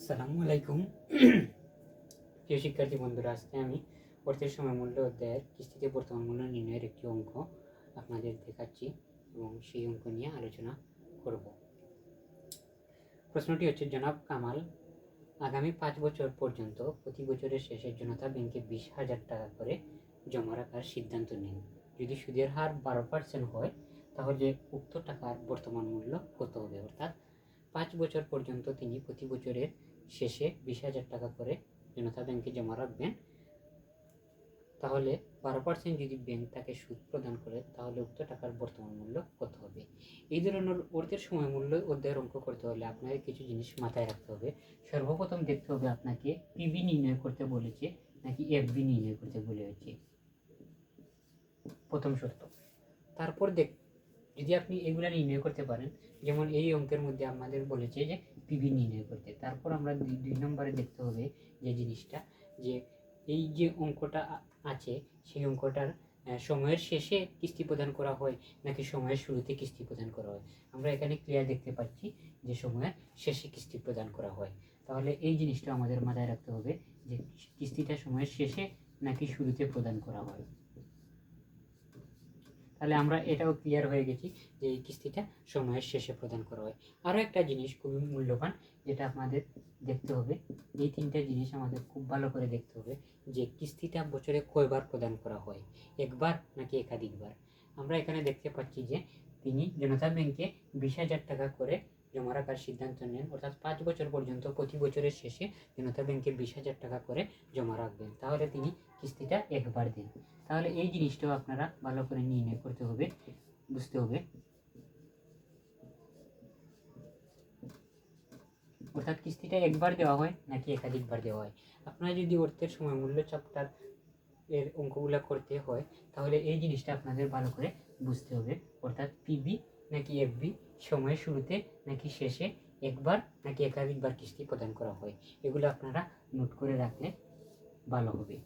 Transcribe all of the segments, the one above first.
আসসালামু আলাইকুম। প্রিয় শিক্ষার্থী বন্ধুরা, আজকে আমি অর্থের সময় মূল্য অধ্যায়ের কিস্তিতে বর্তমান মূল্য নির্ণয়ের একটি অঙ্ক আপনাদের দেখাচ্ছি এবং সেই অঙ্ক নিয়ে আলোচনা করব। প্রশ্নটি হচ্ছে, জনাব কামাল আগামী 5 বছর পর্যন্ত প্রতি বছরের শেষে জনতা ব্যাংকে 20,000 টাকা করে জমা রাখার সিদ্ধান্ত নেন। যদি সুদের হার 12% হয় তাহলে উক্ত টাকার বর্তমান মূল্য কত হবে? অর্থাৎ 5 বছর পর্যন্ত তিনি প্রতি বছরের শেষে 20,000 টাকা করে জনতা ব্যাংকে জমা রাখবেন। তাহলে 12% যদি ব্যাংক তাকে সুদ প্রদান করে তাহলে উক্ত টাকার বর্তমান মূল্য কত হবে? এই ধরনের অর্থের সময় মূল্য অধ্যায়ের অঙ্ক করতে হলে আপনাকে কিছু জিনিস মাথায় রাখতে হবে। সর্বপ্রথম দেখতে হবে আপনাকে পিবি নির্ণয় করতে বলেছে নাকি এফবি নির্ণয় করতে বলেছে, প্রথম শর্ত। তারপর যদি আপনি এগুলা নির্ণয় করতে পারেন, যেমন এই অঙ্কের মধ্যে আমাদের বলেছে যে পিবি নির্ণয় করতে, তারপর আমরা দুই নম্বরে দেখতে হবে যে জিনিসটা, যে এই যে অঙ্কটা আছে সেই অঙ্কটার সময়ের শেষে কিস্তি প্রদান করা হয় নাকি সময়ের শুরুতে কিস্তি প্রদান করা হয়। আমরা এখানে ক্লিয়ার দেখতে পাচ্ছি যে সময়ের শেষে কিস্তি প্রদান করা হয়। তাহলে এই জিনিসটা আমাদের মাথায় রাখতে হবে যে কিস্তিটা সময়ের শেষে নাকি শুরুতে প্রদান করা হয়। তাহলে আমরা এটাও ক্লিয়ার হয়ে গেছি যে এই কিস্তিটা সময়ের শেষে প্রদান করা হয়। আরও একটা জিনিস খুবই মূল্যবান, যেটা আমাদের দেখতে হবে, এই তিনটা জিনিস আমাদের খুব ভালো করে দেখতে হবে, যে কিস্তিটা বছরে কয়বার প্রদান করা হয়, একবার নাকি একাধিকবার। আমরা এখানে দেখতে পাচ্ছি যে তিনি জনতা ব্যাংকে 20,000 টাকা করে জমা রাখার সিদ্ধান্ত নেন, অর্থাৎ 5 বছর পর্যন্ত প্রতি বছরের শেষে জনতা ব্যাংকে 20,000 টাকা করে জমা রাখবেন। তাহলে তিনি কিস্তিটা একবার দেন। তাহলে এই জিনিসটাও আপনারা ভালো করে নির্ণয় করতে হবে, বুঝতে হবে। অর্থাৎ কিস্তিটা একবার দেওয়া হয় নাকি একাধিকবার দেওয়া হয়। আপনারা যদি অর্থের সময় মূল্য চ্যাপ্টার এর অঙ্কগুলো করতে হয় তাহলে এই জিনিসটা আপনাদের ভালো করে বুঝতে হবে। অর্থাৎ পিবি নাকি এফবি, সময়ের শুরুতে নাকি শেষে, একবার নাকি একাধিকবার কিস্তি প্রদান করা হয়, এগুলো আপনারা নোট করে রাখলে ভালো হবে,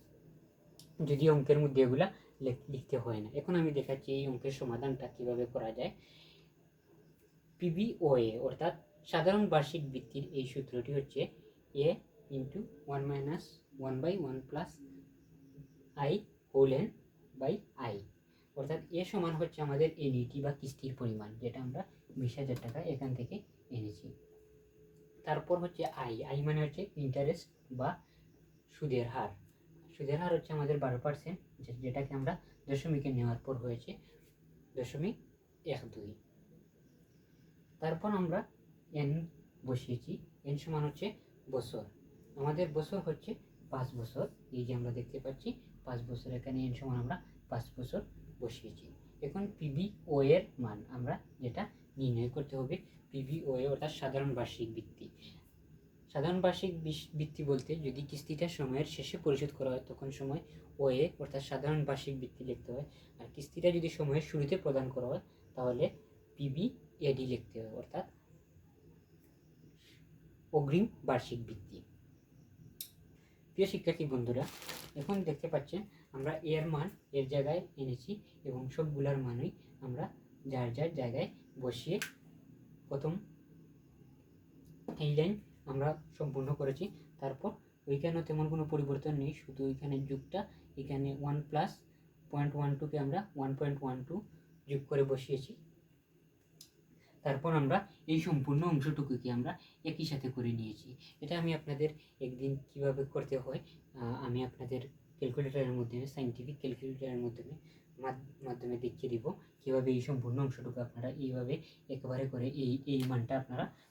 যদি অঙ্কের মধ্যে এগুলা লিখতে হয় না। এখন আমি দেখাচ্ছি এই অঙ্কের সমাধানটা কিভাবে করা যায়। পিবি ও এ অর্থাৎ সাধারণ বার্ষিক বৃত্তির এই সূত্রটি হচ্ছে a into 1 - 1/1 plus i whole n by i. অর্থাৎ এ সমান হচ্ছে আমাদের এনইটি বা কিস্তির পরিমাণ, যেটা আমরা 20,000 টাকা এখান থেকে এনেছি। তারপর হচ্ছে আই, আই মানে হচ্ছে ইন্টারেস্ট বা সুদের হার। সুদের হার হচ্ছে আমাদের 12%, যেটাকে আমরা দশমিকে নেওয়ার পর হয়েছে 0.12। তারপর আমরা এন বসিয়েছি, এন সমান হচ্ছে বছর। আমাদের বছর হচ্ছে 5 বছর, এই যে আমরা দেখতে পাচ্ছি 5 বছর, এখানে এন সমান আমরা 5 বছর বসিয়েছি। এখন পিবি ও এর মান আমরা যেটা নির্ণয় করতে হবে, পিবি ও এ অর্থাৎ সাধারণ বার্ষিক বৃত্তি। সাধারণ বার্ষিক বৃত্তি বলতে যদি কিস্তিটা সময়ের শেষে পরিশোধ করা হয় তখন সময় ও এ অর্থাৎ সাধারণ বার্ষিক বৃত্তি লিখতে হয়, আর কিস্তিটা যদি সময়ের শুরুতে প্রদান করা হয় তাহলে পিবি এডি লিখতে হয়, অর্থাৎ অগ্রিম বার্ষিক বৃত্তি। প্রিয় শিক্ষার্থী বন্ধুরা, এখন দেখতে পাচ্ছেন আমরা এর মান এর জায়গায় এনেছি এবং সবগুলার মানই আমরা যার যার জায়গায় বসিয়ে প্রথম এই লাইন আমরা সম্পূর্ণ করেছি। তারপর ওইখানে তেমন কোনো পরিবর্তন নেই, শুধু ওইখানে যুগটা, এখানে 1 প্লাস 0.12কে আমরা 1.12 যোগ করে বসিয়েছি। তারপর আমরা এই সম্পূর্ণ অংশটুকুকে আমরা একই সাথে করে নিয়েছি। এটা আমি আপনাদের একদিন কিভাবে করতে হয় আমি আপনাদের ক্যালকুলেটরের মাধ্যমে, সাইন্টিফিক ক্যালকুলেটরের মাধ্যমে দেখিয়ে দিব কিভাবে এই সম্পূর্ণ অংশটুকু আপনারা এইভাবে একবারে করে এই মানটা আপনারা